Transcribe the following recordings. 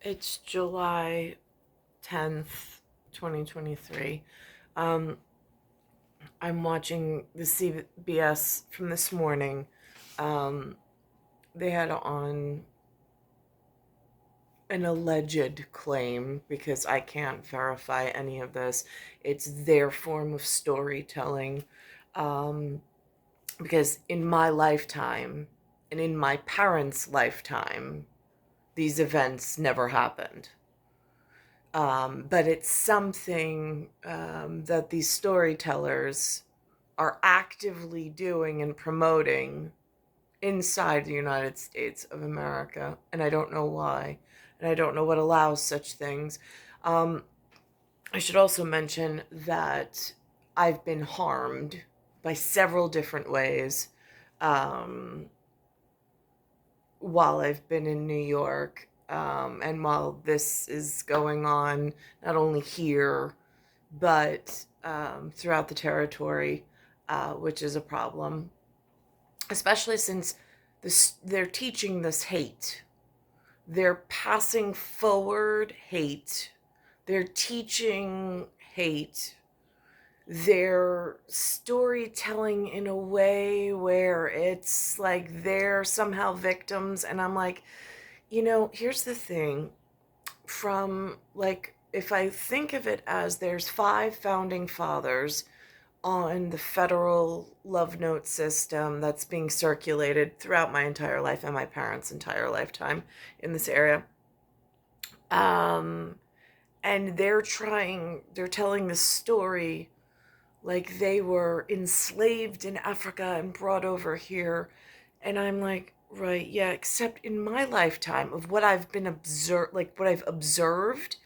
It's July 10th, 2023. Um, I'm watching the CBS from this morning. Um, they had on an alleged claim, because I can't verify any of this. It's their form of storytelling. Um, because in my lifetime and in my parents' lifetime, these events never happened. But it's something that these storytellers are actively doing and promoting inside the United States of America. And I don't know why. And I don't know what allows such things. Um, I should also mention that I've been harmed by several different ways um, while I've been in New York. And while this is going on, not only here, but throughout the territory, which is a problem, especially since they're teaching this hate. They're passing forward hate. They're teaching hate. They're storytelling in a way where it's like they're somehow victims. And I'm like, here's the thing. From, like, if I think of it as there's 5 founding fathers on the federal love note system that's being circulated throughout my entire life and my parents' entire lifetime in this area. Um, and they're telling this story like they were enslaved in Africa and brought over here. And I'm like, right, yeah, except in my lifetime of what I've been what I've observed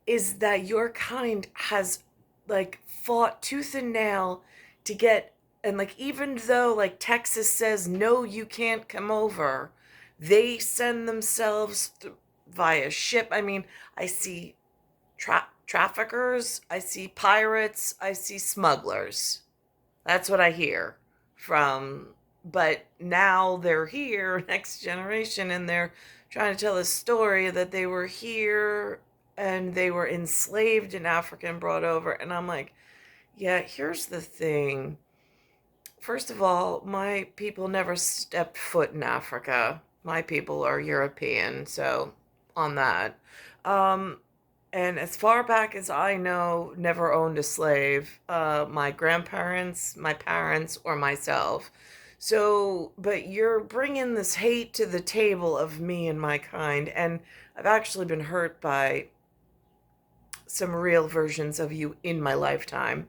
is that your kind has like fought tooth and nail to get, and like, even though like Texas says no, you can't come over, they send themselves via ship. I mean, I see traffickers, I see pirates, I see smugglers. That's what I hear from. But now they're here, next generation, and they're trying to tell a story that they were here and they were enslaved in Africa and brought over. And I'm like, yeah, here's the thing. First of all, my people never stepped foot in Africa. My people are European, so on that. Um, and as far back as I know, never owned a slave. My grandparents, my parents, or myself. So, but you're bringing this hate to the table of me and my kind, and I've actually been hurt by some real versions of you in my lifetime.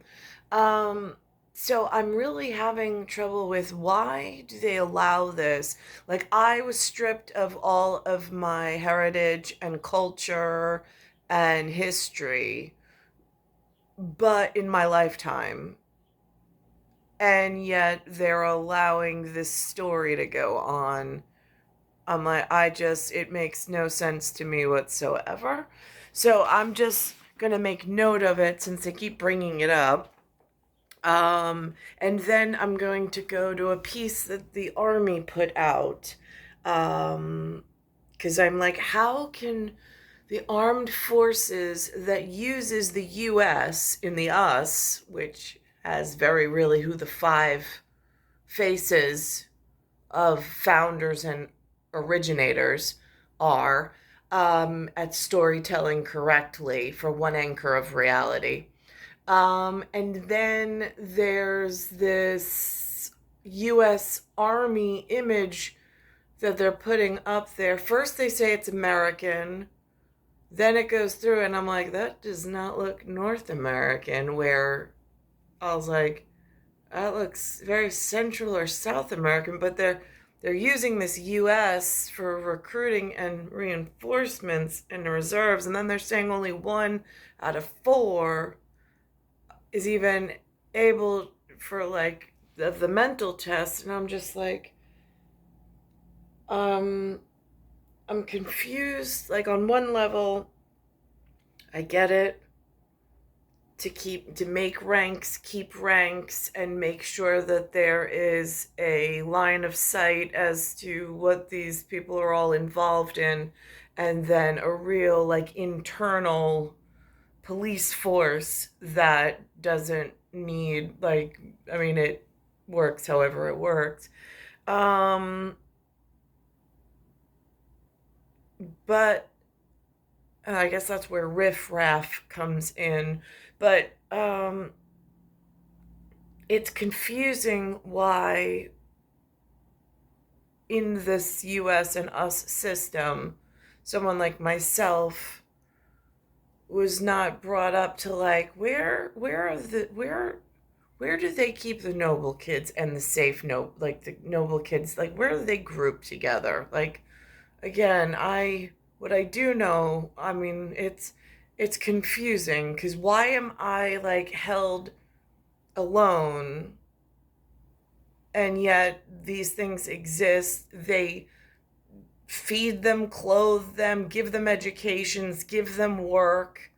Um, so I'm really having trouble with, why do they allow this? Like, I was stripped of all of my heritage and culture and history, but in my lifetime. And yet they're allowing this story to go on. I'm like, it makes no sense to me whatsoever. So I'm just gonna make note of it since they keep bringing it up. And then I'm going to go to a piece that the Army put out. Because I'm like, how can the armed forces that uses the U.S. in the US, which has very really who the 5 faces of founders and originators are, at storytelling correctly for one anchor of reality. And then there's this U.S. Army image that they're putting up there. First they say it's American, then it goes through, and I'm like, that does not look North American, where I was like, that looks very Central or South American, but they're using this U.S. for recruiting and reinforcements and reserves, and then they're saying only 1 out of 4 is even able for like the mental test. And I'm just like, I'm confused. Like, on one level, I get it, to make ranks, keep ranks, and make sure that there is a line of sight as to what these people are all involved in, and then a real like internal police force that doesn't need like, I mean, it works however it works. um but I guess that's where riff raff comes in. But it's confusing why in this US and us system someone like myself was not brought up to like where do they keep the noble kids and the safe like the noble kids, like where do they group together? Like, again, I what I do know, I mean, it's confusing because why am I like held alone, and yet these things exist? They feed them, clothe them, give them educations, give them work.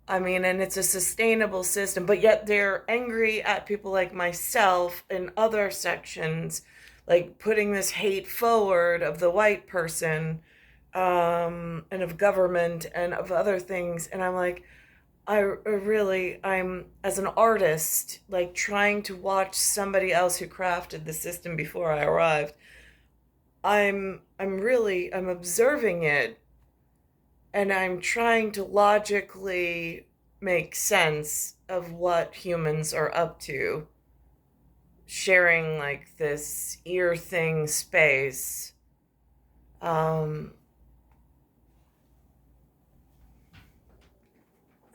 I mean, and it's a sustainable system, but yet they're angry at people like myself in other sections, like putting this hate forward of the white person, and of government and of other things. And I'm like, I'm, as an artist, like trying to watch somebody else who crafted the system before I arrived. I'm observing it, and I'm trying to logically make sense of what humans are up to, sharing like this ear thing space. Um,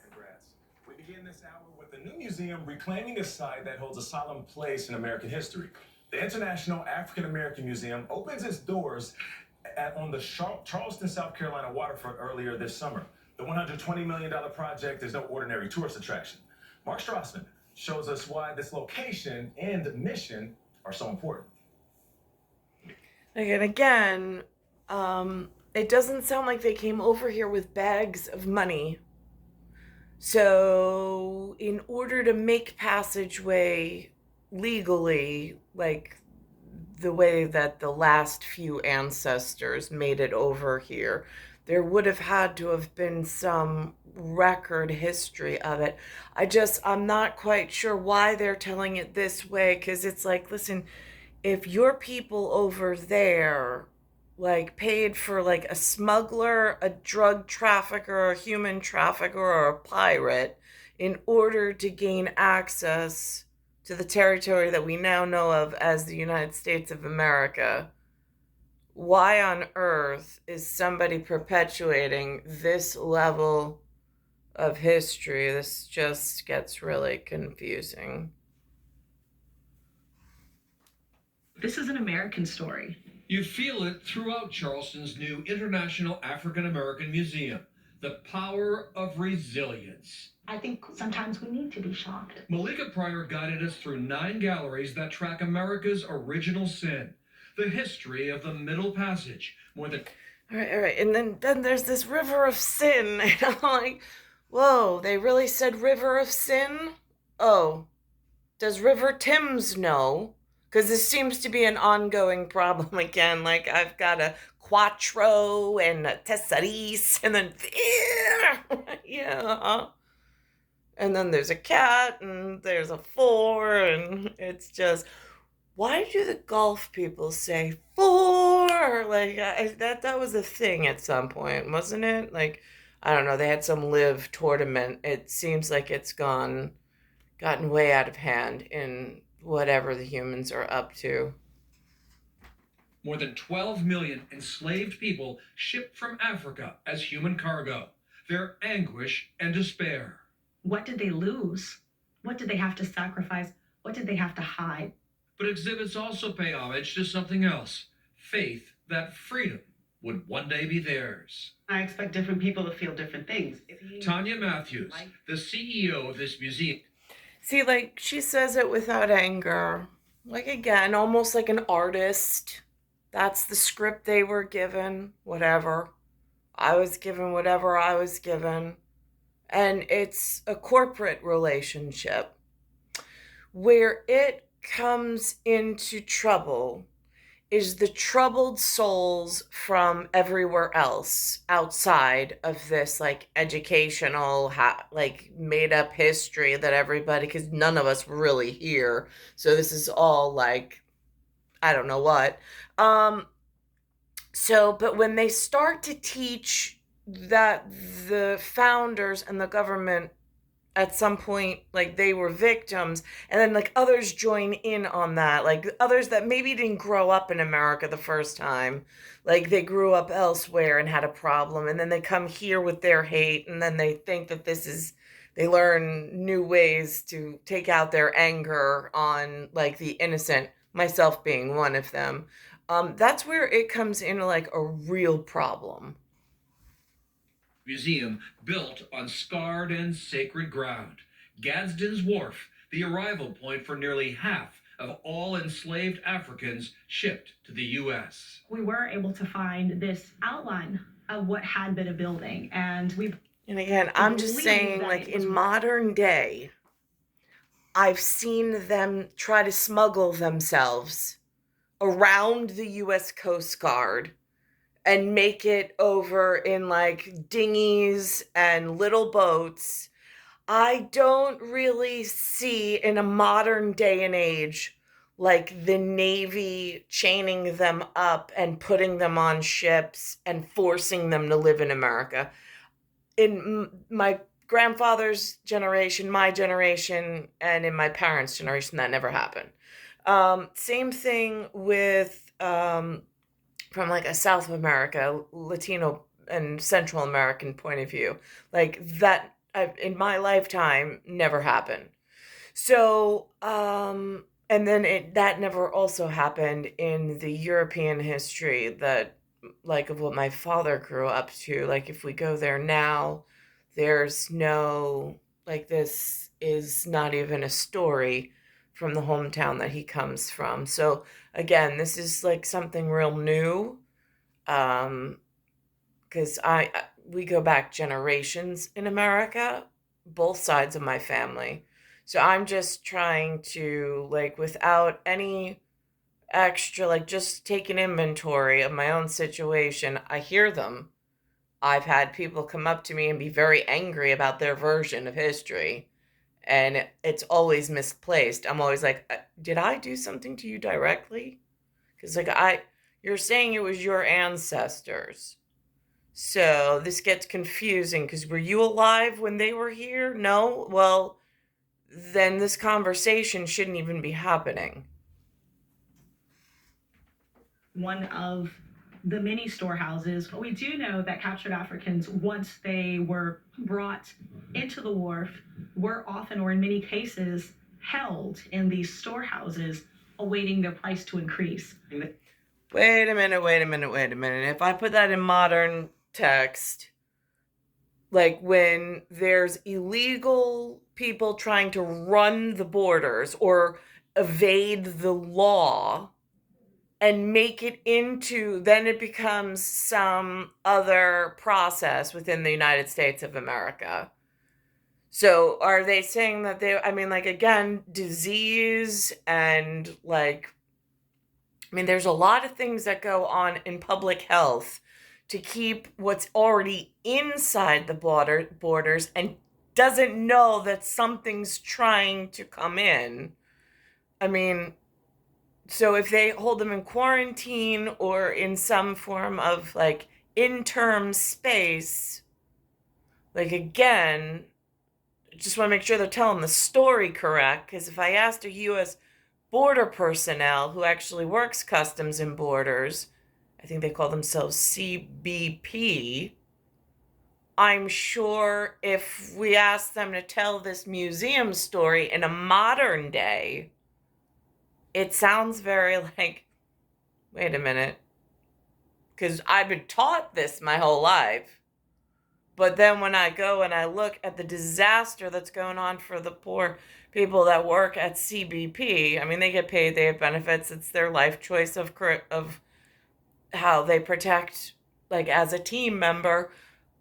Congrats. We begin this hour with a new museum reclaiming a site that holds a solemn place in American history. The International African American Museum opens its doors on the Charleston, South Carolina waterfront earlier this summer. The $120 million project is no ordinary tourist attraction. Mark Strassman shows us why this location and mission are so important. and again, it doesn't sound like they came over here with bags of money. So, in order to make passageway legally, like the way that the last few ancestors made it over here, there would have had to have been some record history of it. I'm not quite sure why they're telling it this way, because it's like, listen, if your people over there like paid for like a smuggler, a drug trafficker, a human trafficker, or a pirate in order to gain access to the territory that we now know of as the United States of America, why on earth is somebody perpetuating this level of history? This just gets really confusing. This is an American story. You feel it throughout Charleston's new International African American Museum. The power of resilience. I think sometimes we need to be shocked. Malika Pryor guided us through 9 galleries that track America's original sin, the history of the Middle Passage. All right. And then there's this river of sin. And I'm like, whoa, they really said river of sin? Oh, does River Thames know? Because this seems to be an ongoing problem again. Like, I've got a Quattro and a Tessaris, and then, yeah. And then there's a cat, and there's a 4, and it's just, why do the golf people say 4? Like, that was a thing at some point, wasn't it? Like, I don't know, they had some live tournament. It seems like it's gotten way out of hand in whatever the humans are up to. More than 12 million enslaved people shipped from Africa as human cargo. Their anguish and despair. What did they lose? What did they have to sacrifice? What did they have to hide? But exhibits also pay homage to something else. Faith that freedom would one day be theirs. I expect different people to feel different things. Tanya Matthews, the CEO of this museum. See, like, she says it without anger. Like, again, almost like an artist. That's the script they were given. Whatever. I was given whatever I was given. And it's a corporate relationship. Where it comes into trouble is the troubled souls from everywhere else outside of this like educational like made up history that everybody, because none of us really here, so this is all like I don't know what. So but when they start to teach that the founders and the government at some point like they were victims, and then like others join in on that, like others that maybe didn't grow up in America the first time, like they grew up elsewhere and had a problem, and then they come here with their hate, and then they think that this is, they learn new ways to take out their anger on like the innocent, myself being one of them. That's where it comes into like a real problem. Museum built on scarred and sacred ground. Gadsden's Wharf, the arrival point for nearly half of all enslaved Africans shipped to the U.S. We were able to find this outline of what had been a building, and again, I'm just believe saying, that like it was in modern day, I've seen them try to smuggle themselves around the U.S. Coast Guard and make it over in like dinghies and little boats. I don't really see in a modern day and age like the Navy chaining them up and putting them on ships and forcing them to live in America. In my grandfather's generation, my generation, and in my parents' generation, that never happened. Same thing with from like a South America, Latino and Central American point of view. Like that in my lifetime never happened. So, and then that never also happened in the European history that like of what my father grew up to. Like if we go there now, there's no, like this is not even a story from the hometown that he comes from. So again, this is like something real new. Because we go back generations in America, both sides of my family. So I'm just trying to like without any extra, like just take an inventory of my own situation. I hear them. I've had people come up to me and be very angry about their version of history, and it's always misplaced. I'm always like, did I do something to you directly? Because like you're saying it was your ancestors. So this gets confusing because were you alive when they were here? No? Well, then this conversation shouldn't even be happening. one of the many storehouses. We do know that captured Africans, once they were brought into the wharf, were often, or in many cases, held in these storehouses, awaiting their price to increase. Wait a minute. If I put that in modern text, like when there's illegal people trying to run the borders or evade the law and make it into, then it becomes some other process within the United States of America. So are they saying that they, I mean, like, again, disease and like, I mean, there's a lot of things that go on in public health to keep what's already inside the borders and doesn't know that something's trying to come in. I mean, so if they hold them in quarantine or in some form of like interim space, like again, just want to make sure they're telling the story correct. Because if I asked a U.S. border personnel who actually works customs and borders, I think they call themselves CBP, I'm sure if we asked them to tell this museum story in a modern day, it sounds very like, wait a minute, because I've been taught this my whole life. But then when I go and I look at the disaster that's going on for the poor people that work at CBP, I mean, they get paid, they have benefits, it's their life choice of how they protect, like, as a team member.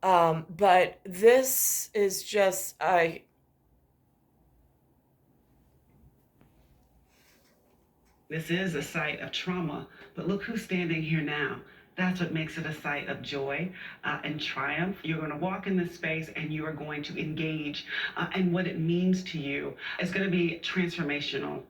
But this is just, This is a site of trauma, but look who's standing here now. That's what makes it a site of joy and triumph. You're going to walk in this space and you are going to engage, and what it means to you is going to be transformational.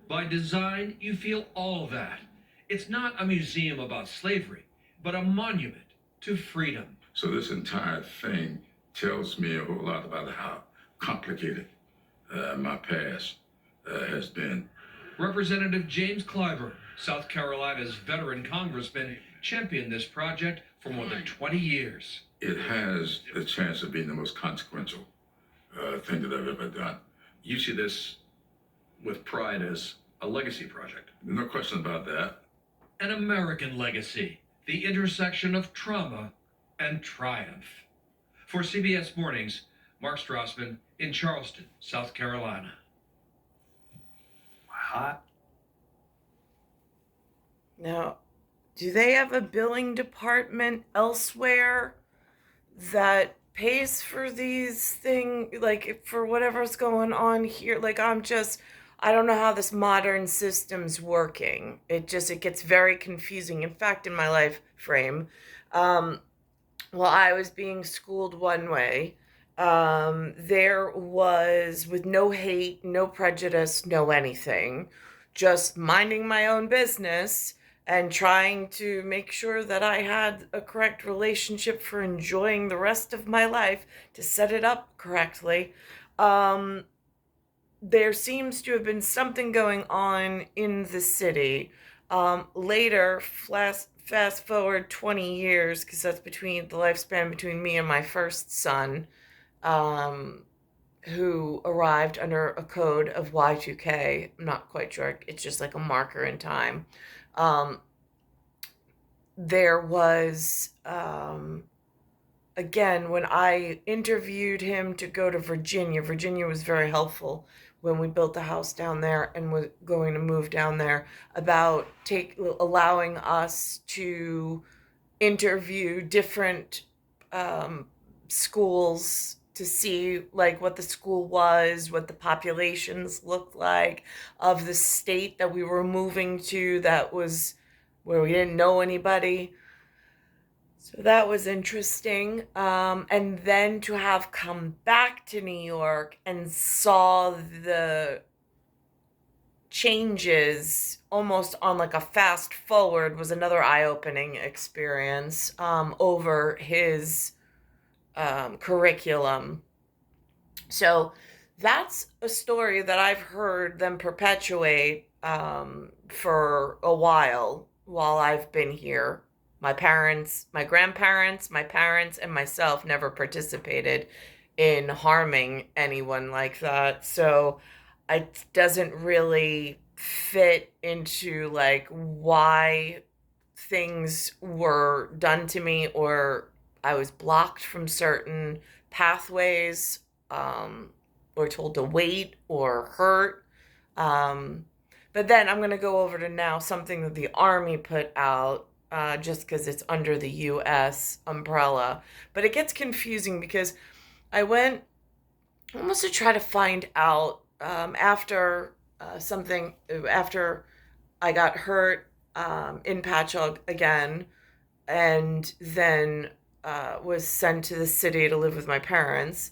By design, you feel all that. It's not a museum about slavery, but a monument to freedom. So this entire thing tells me a whole lot about how complicated my past has been. Representative James Clyburn, South Carolina's veteran congressman, championed this project for more than 20 years. It has the chance of being the most consequential thing that I've ever done. You see this with pride as a legacy project. No question about that. An American legacy, the intersection of trauma and triumph. For CBS Mornings, Mark Strassman in Charleston, South Carolina. Hot. Now, do they have a billing department elsewhere that pays for these things, like for whatever's going on here? Like, I don't know how this modern system's working. It gets very confusing. In fact, in my life frame, while I was being schooled one way, there was, with no hate, no prejudice, no anything, just minding my own business and trying to make sure that I had a correct relationship for enjoying the rest of my life, to set it up correctly. There seems to have been something going on in the city. Later, fast forward 20 years, because that's between the lifespan between me and my first son, who arrived under a code of Y2K. I'm not quite sure. It's just like a marker in time. There was, again, when I interviewed him to go to Virginia was very helpful when we built the house down there and was going to move down there, about allowing us to interview different schools to see like what the school was, what the populations looked like of the state that we were moving to, that was where we didn't know anybody. So that was interesting. And then to have come back to New York and saw the changes almost on like a fast forward was another eye-opening experience over his curriculum. So that's a story that I've heard them perpetuate for a while I've been here. My parents, my grandparents, my parents, and myself never participated in harming anyone like that. So it doesn't really fit into like why things were done to me, or I was blocked from certain pathways, or told to wait or hurt. But then I'm going to go over to now something that the Army put out, just because it's under the U.S. umbrella. But it gets confusing because I went almost to try to find out after I got hurt in Patchogue again, and then was sent to the city to live with my parents.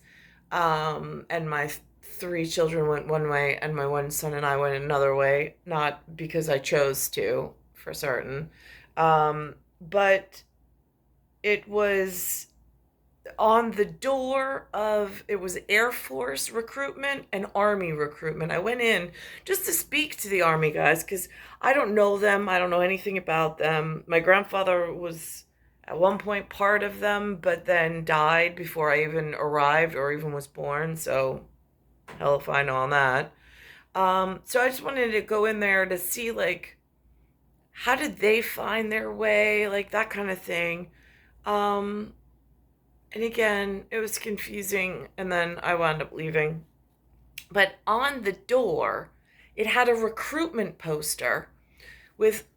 And my 3 children went one way, and my one son and I went another way, not because I chose to, for certain. But it was on the door of, it was Air Force recruitment and Army recruitment. I went in just to speak to the Army guys, because I don't know them. I don't know anything about them. My grandfather was at one point part of them, but then died before I even arrived or even was born. So hell if I know on that. So I just wanted to go in there to see, like, how did they find their way, like that kind of thing. And again, it was confusing, and then I wound up leaving. But on the door, it had a recruitment poster with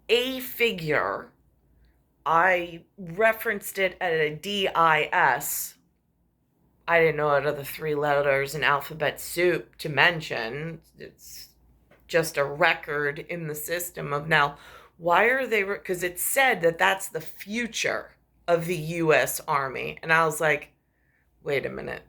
a figure. I referenced it at a DIS. I didn't know what other 3 letters in alphabet soup to mention. It's just a record in the system of now, why are they, because it said that that's the future of the U.S. Army. And I was like, wait a minute.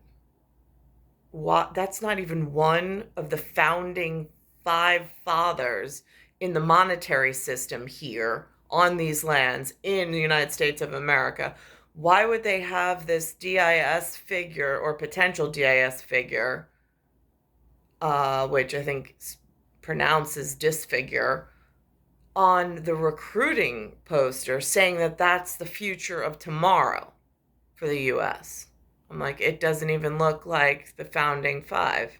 What? That's not even one of the founding five fathers in the monetary system here on these lands in the United States of America. Why would they have this DIS figure or potential DIS figure, which I think pronounces disfigure, on the recruiting poster saying that that's the future of tomorrow for the U.S.? I'm like, it doesn't even look like the founding five.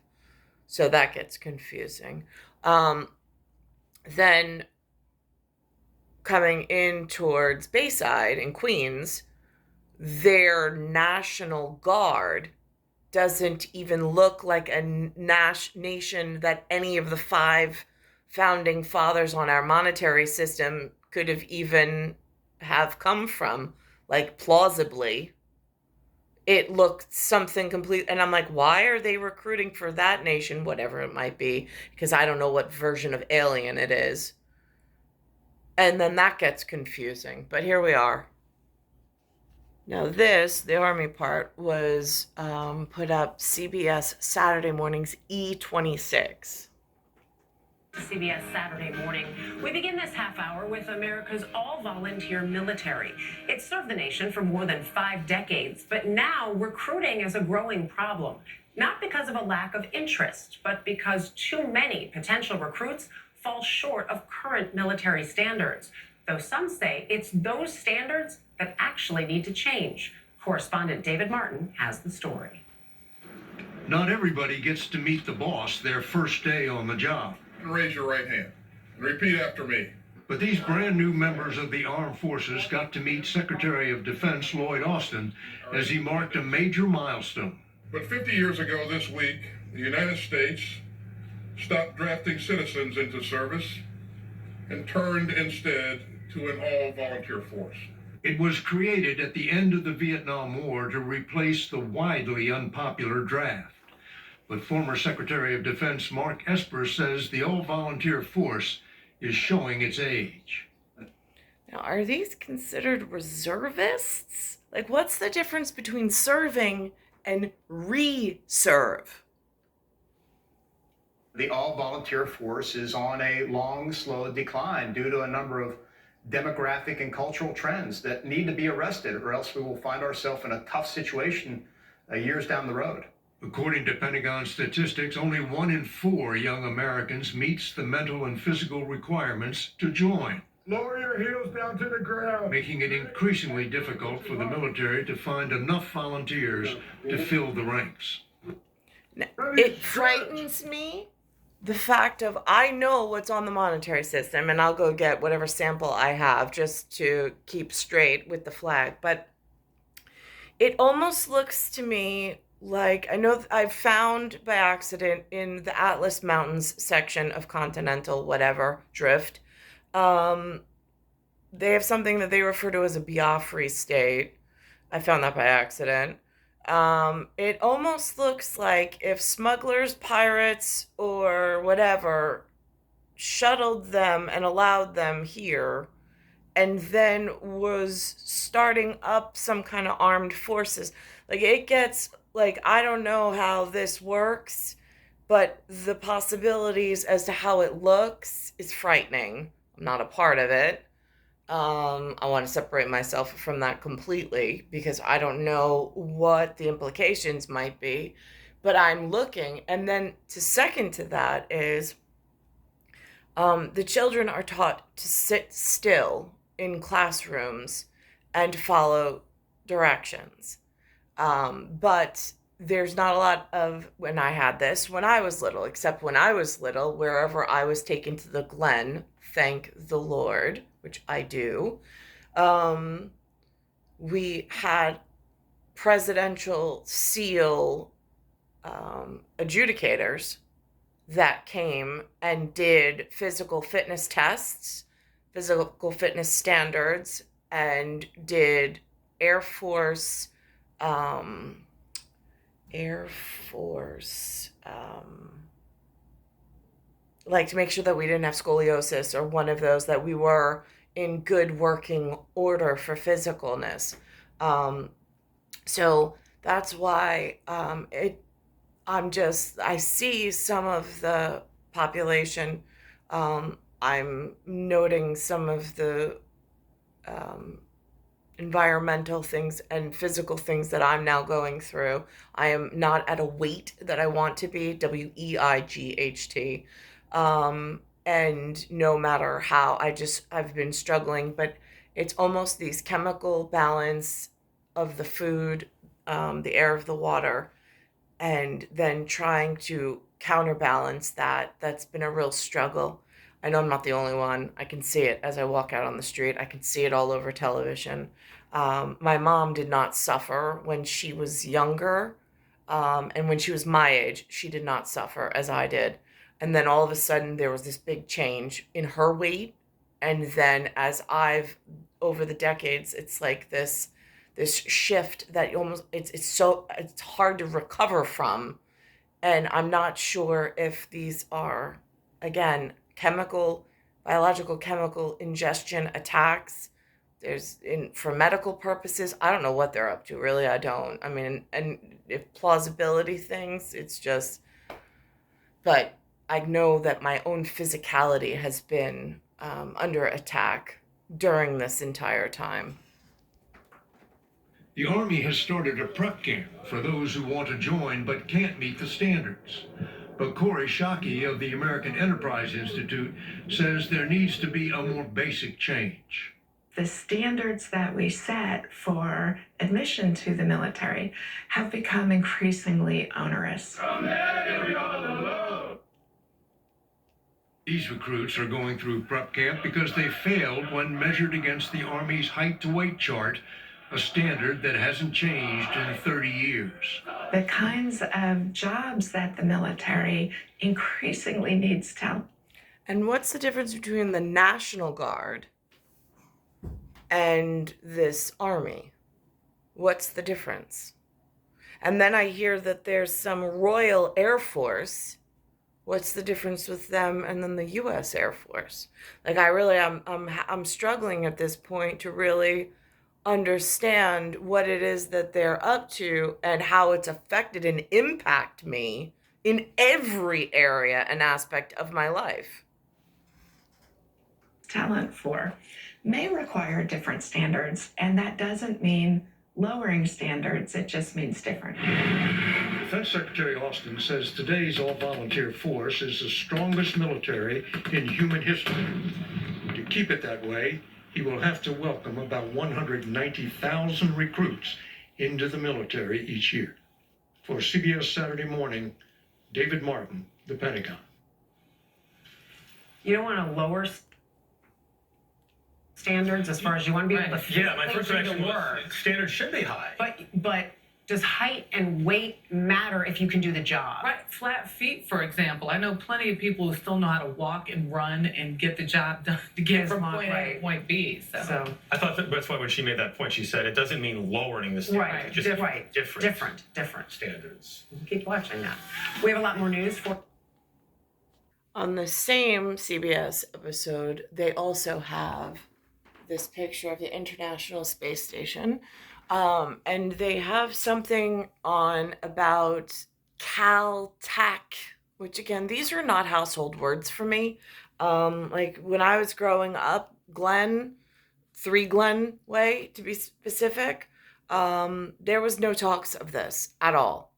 So that gets confusing. Then coming in towards Bayside in Queens, their National Guard doesn't even look like a nation that any of the five founding fathers on our monetary system could have even have come from, like plausibly. It looked something complete, and I'm like, why are they recruiting for that nation, whatever it might be, because I don't know what version of alien it is. And then that gets confusing, but here we are. Now this, the Army part, was put up CBS Saturday morning's E26. CBS Saturday morning. We begin this half hour with America's all-volunteer military. It served the nation for more than 5 decades, but now recruiting is a growing problem. Not because of a lack of interest, but because too many potential recruits fall short of current military standards. Though some say it's those standards that actually need to change. Correspondent David Martin has the story. Not everybody gets to meet the boss their first day on the job. Raise your right hand and repeat after me. But these brand new members of the armed forces got to meet Secretary of Defense Lloyd Austin as he marked a major milestone. But 50 years ago this week, the United States stopped drafting citizens into service and turned instead to an all-volunteer force. It was created at the end of the Vietnam War to replace the widely unpopular draft. But former Secretary of Defense Mark Esper says the all-volunteer force is showing its age. Now, are these considered reservists? Like, what's the difference between serving and re-serve? The all-volunteer force is on a long, slow decline due to a number of demographic and cultural trends that need to be arrested, or else we will find ourselves in a tough situation years down the road. According to Pentagon statistics, only 1 in 4 young Americans meets the mental and physical requirements to join. Lower your heels down to the ground. Making it increasingly difficult for the military to find enough volunteers to fill the ranks. Now, it frightens me, the fact of, I know what's on the monetary system, and I'll go get whatever sample I have just to keep straight with the flag, but it almost looks to me like, I know I've found by accident in the Atlas Mountains section of Continental whatever Drift, they have something that they refer to as a Biafra state. I found that by accident. It almost looks like if smugglers, pirates, or whatever shuttled them and allowed them here, and then was starting up some kind of armed forces. Like, it gets, like, I don't know how this works, but the possibilities as to how it looks is frightening. I'm not a part of it. I want to separate myself from that completely because I don't know what the implications might be, but I'm looking. And then to second to that is the children are taught to sit still in classrooms and follow directions. But there's not a lot of, when I had this, when I was little, except when I was little, wherever I was taken to the Glen, thank the Lord, which I do, we had presidential SEAL adjudicators that came and did physical fitness tests, physical fitness standards, and did Air Force like to make sure that we didn't have scoliosis or one of those, that we were in good working order for physicalness. So that's why I see some of the population. I'm noting some of the environmental things and physical things that I'm now going through. I am not at a weight that I want to be, WEIGHT. And no matter how, I've been struggling, but it's almost these chemical balance of the food, the air, of the water, and then trying to counterbalance that. That's been a real struggle. I know I'm not the only one. I can see it as I walk out on the street. I can see it all over television. My mom did not suffer when she was younger. And when she was my age, she did not suffer as I did. And then all of a sudden there was this big change in her weight. And then over the decades, it's like this shift that it's hard to recover from. And I'm not sure if these are, again, biological chemical ingestion attacks. For medical purposes, I don't know what they're up to, really. I don't. I mean, and if plausibility things, it's just, but I know that my own physicality has been under attack during this entire time. The Army has started a prep camp for those who want to join but can't meet the standards. But Corey Shockey of the American Enterprise Institute says there needs to be a more basic change. The standards that we set for admission to the military have become increasingly onerous. These recruits are going through prep camp because they failed when measured against the Army's height to weight chart, a standard that hasn't changed in 30 years. The kinds of jobs that the military increasingly needs to. And what's the difference between the National Guard and this Army? What's the difference? And then I hear that there's some Royal Air Force. What's the difference with them and then the U.S. Air Force? Like, I'm struggling at this point to really understand what it is that they're up to and how it's affected and impact me in every area and aspect of my life. Talent for may require different standards, and that doesn't mean lowering standards, it just means different. Defense Secretary Austin says today's all-volunteer force is the strongest military in human history. To keep it that way, he will have to welcome about 190,000 recruits into the military each year. For CBS Saturday Morning, David Martin, The Pentagon. You don't want to lower standards as far as you want to be able to. Yeah, my first reaction was standards should be high. But does height and weight matter if you can do the job? Right, flat feet, for example. I know plenty of people who still know how to walk and run and get the job done to get from point A to point B. So I thought that's why when she made that point, she said it doesn't mean lowering the standards. Right, just different standards. Keep watching that. We have a lot more news for. On the same CBS episode, they also have this picture of the International Space Station. And they have something on about Caltech, which again, these are not household words for me. Like when I was growing up, 3 Glen Way to be specific, there was no talks of this at all.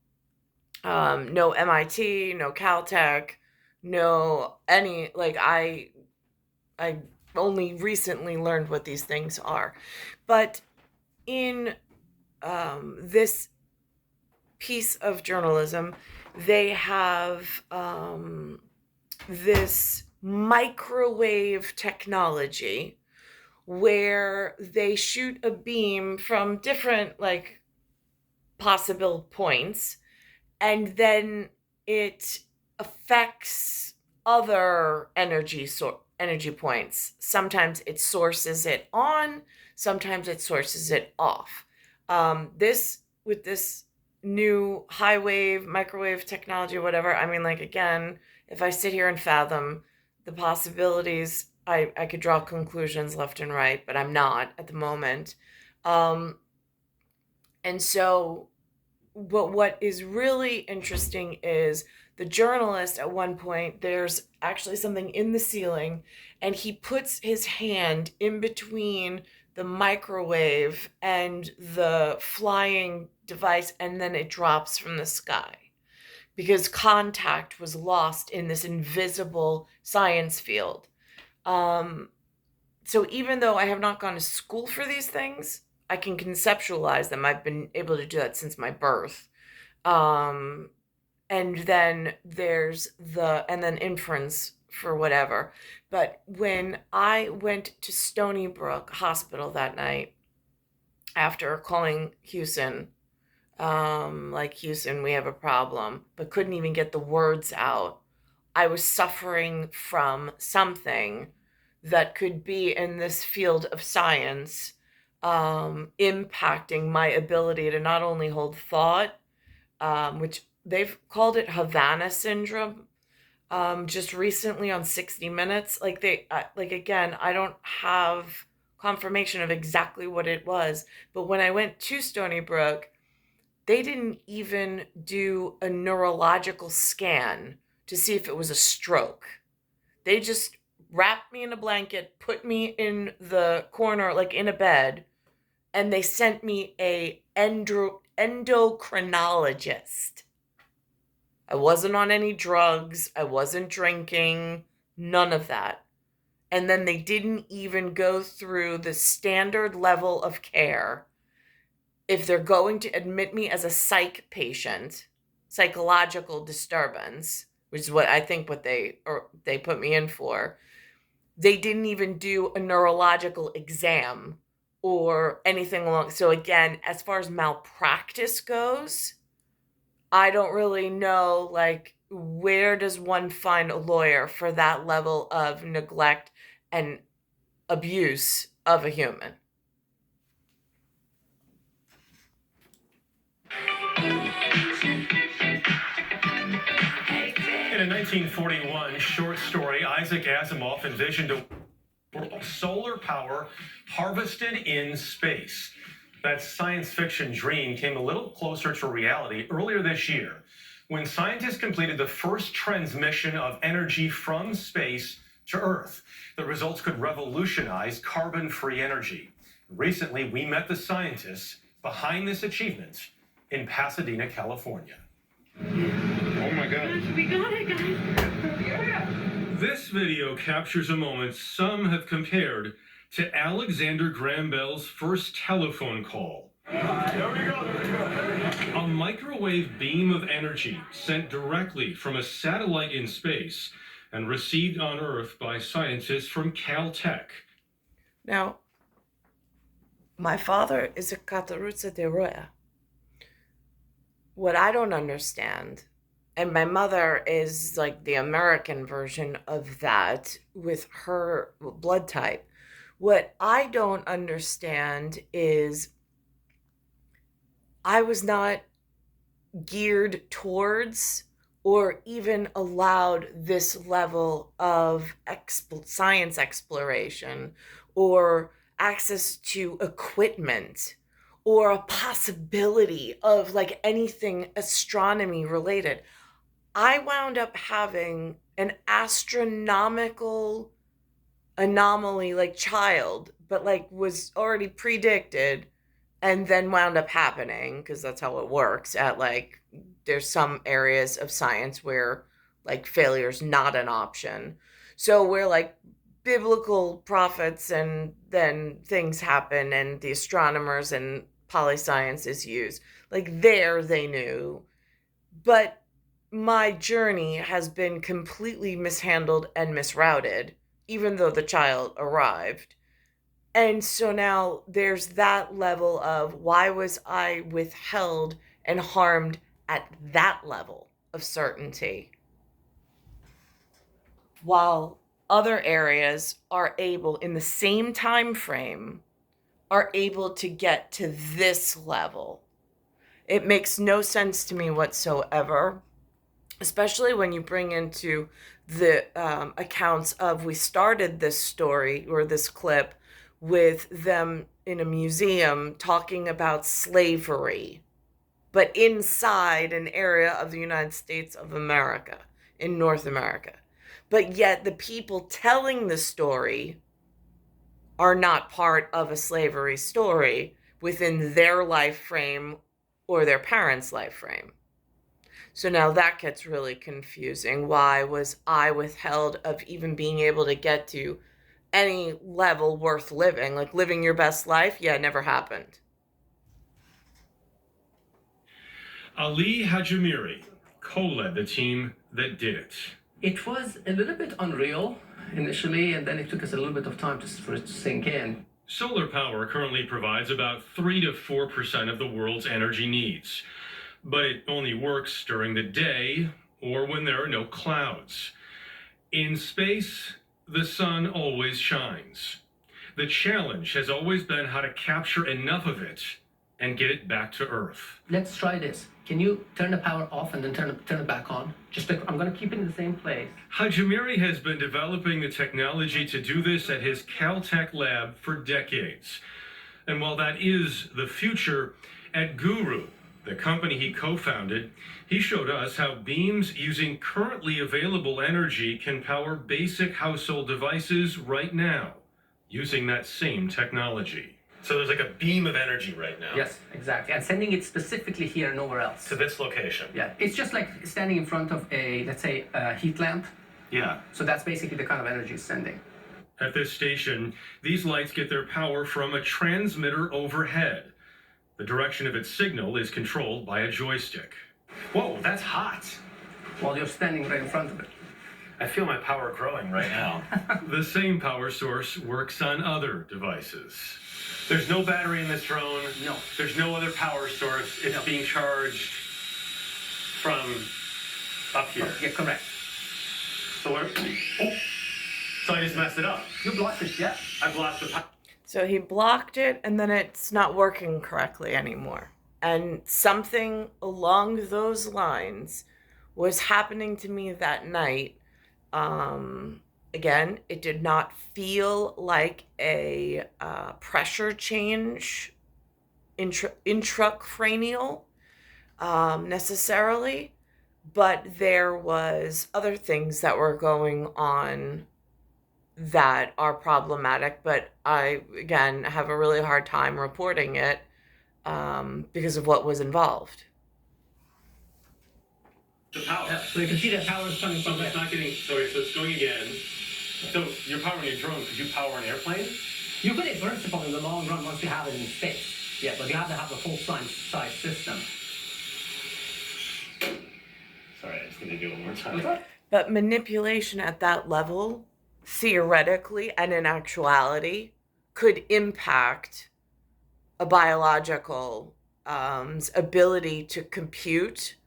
No MIT, no Caltech, no any, like I only recently learned what these things are. But in this piece of journalism, they have this microwave technology where they shoot a beam from different like possible points, and then it affects other energy points. Sometimes it sources it on, sometimes it sources it off. With this new high wave, microwave technology, whatever, I mean, like, again, if I sit here and fathom the possibilities, I could draw conclusions left and right, but I'm not at the moment. And so, but what is really interesting is the journalist at one point, there's actually something in the ceiling, and he puts his hand in between the microwave and the flying device, and then it drops from the sky because contact was lost in this invisible science field. So even though I have not gone to school for these things, I can conceptualize them. I've been able to do that since my birth. And then and then inference for whatever. But when I went to Stony Brook Hospital that night, after calling Houston, like, Houston, we have a problem, but couldn't even get the words out, I was suffering from something that could be in this field of science, impacting my ability to not only hold thought, which they've called it Havana syndrome, just recently on 60 Minutes. Like, again, I don't have confirmation of exactly what it was, but when I went to Stony Brook, they didn't even do a neurological scan to see if it was a stroke. They just wrapped me in a blanket, put me in the corner, like in a bed, and they sent me a endocrinologist. I wasn't on any drugs. I wasn't drinking, none of that. And then they didn't even go through the standard level of care. If they're going to admit me as a psych patient, psychological disturbance, which is what I think they put me in for, they didn't even do a neurological exam or anything along. So again, as far as malpractice goes, I don't really know, like, where does one find a lawyer for that level of neglect and abuse of a human? In a 1941 short story, Isaac Asimov envisioned a world of solar power harvested in space. That science fiction dream came a little closer to reality earlier this year when scientists completed the first transmission of energy from space to Earth. The results could revolutionize carbon-free energy. Recently, we met the scientists behind this achievement in Pasadena, California. Oh my God. We got it, guys. This video captures a moment some have compared to Alexander Graham Bell's first telephone call. There we go. A microwave beam of energy sent directly from a satellite in space and received on Earth by scientists from Caltech. Now, my father is a Cattaruzza de Roya. What I don't understand, and my mother is like the American version of that with her blood type. What I don't understand is I was not geared towards or even allowed this level of science exploration or access to equipment or a possibility of like anything astronomy related. I wound up having an astronomical anomaly, like, child, but like was already predicted and then wound up happening, because that's how it works. At like, there's some areas of science where like failure's not an option. So we're like biblical prophets, and then things happen, and the astronomers and polyscience is used. Like, there they knew. But my journey has been completely mishandled and misrouted, even though the child arrived. And so now there's that level of, why was I withheld and harmed at that level of certainty, while other areas are able, in the same time frame, are able to get to this level? It makes no sense to me whatsoever. especially when you bring into the accounts of, we started this story or this clip with them in a museum talking about slavery, but inside an area of the United States of America, in North America. But yet the people telling the story are not part of a slavery story within their life frame or their parents' life frame. So now that gets really confusing. Why was I withheld of even being able to get to any level worth living? Like living your best life? Yeah, it never happened. Ali Hajimiri co-led the team that did it. It was a little bit unreal initially, and then it took us a little bit of time for it to sink in. Solar power currently provides about 3 to 4% of the world's energy needs, but it only works during the day or when there are no clouds. In space, the sun always shines. The challenge has always been how to capture enough of it and get it back to Earth. Let's try this. Can you turn the power off and then turn it back on? I'm going to keep it in the same place. Hajimiri has been developing the technology to do this at his Caltech lab for decades. And while that is the future, at Guru, the company he co-founded, he showed us how beams using currently available energy can power basic household devices right now, using that same technology. So there's like a beam of energy right now. Yes, exactly. And sending it specifically here, nowhere else. To this location. Yeah, it's just like standing in front of let's say, a heat lamp. Yeah. So that's basically the kind of energy it's sending. At this station, these lights get their power from a transmitter overhead. The direction of its signal is controlled by a joystick. Whoa, that's hot. While you're standing right in front of it. I feel my power growing right now. The same power source works on other devices. There's no battery in this drone. No. There's no other power source. It's being charged from up here. Yeah, correct. So so I just messed it up. You blocked it, yeah. I blocked the power. So he blocked it, and then it's not working correctly anymore. And something along those lines was happening to me that night. Again, it did not feel like a pressure change intracranial necessarily, but there was other things that were going on that are problematic, but I, again, have a really hard time reporting it because of what was involved. The power. Yeah, so you can see that power is coming from So it's not getting, so it's going again. So you're powering your drone, could you power an airplane? You could it versatile in the long run once you have it in space. Yeah, but you have to have a full-size system. Sorry, I just need to do it one more time. But manipulation at that level, theoretically and in actuality, could impact a biological ability to compute,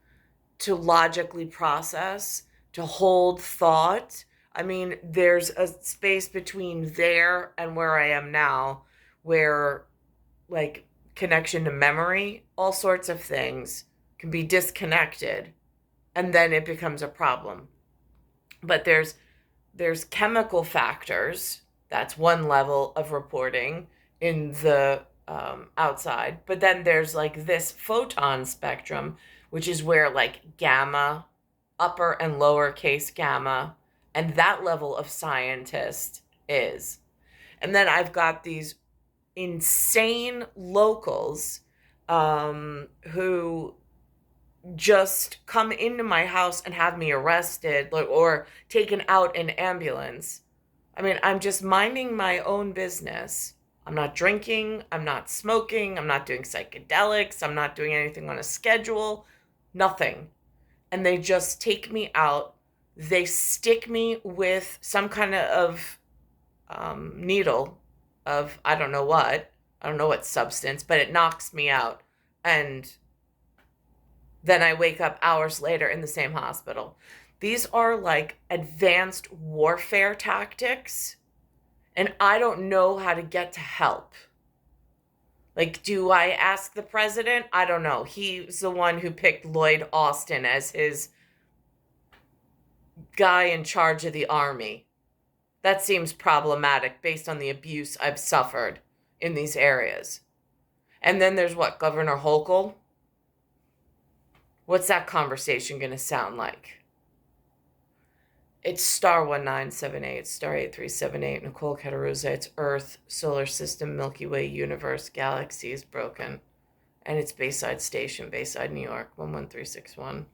to logically process, to hold thought. I mean, there's a space between there and where I am now where, like, connection to memory, all sorts of things can be disconnected, and then it becomes a problem. But there's chemical factors. That's one level of reporting in the outside. But then there's like this photon spectrum, which is where like gamma, upper and lowercase gamma, and that level of scientist is. And then I've got these insane locals who just come into my house and have me arrested or taken out in ambulance. I mean, I'm just minding my own business. I'm not drinking, I'm not smoking, I'm not doing psychedelics, I'm not doing anything on a schedule, nothing. And they just take me out. They stick me with some kind of needle of I don't know what substance, but it knocks me out. And then I wake up hours later in the same hospital. These are like advanced warfare tactics, and I don't know how to get to help. Like, do I ask the president? I don't know. He's the one who picked Lloyd Austin as his guy in charge of the army. That seems problematic based on the abuse I've suffered in these areas. And then there's what, Governor Hochul? What's that conversation going to sound like? It's star 1978, star 8378, Nicole, Cattaruzza. It's Earth, solar system, Milky Way, universe, galaxy is broken. And it's Bayside Station, Bayside, New York, 11361.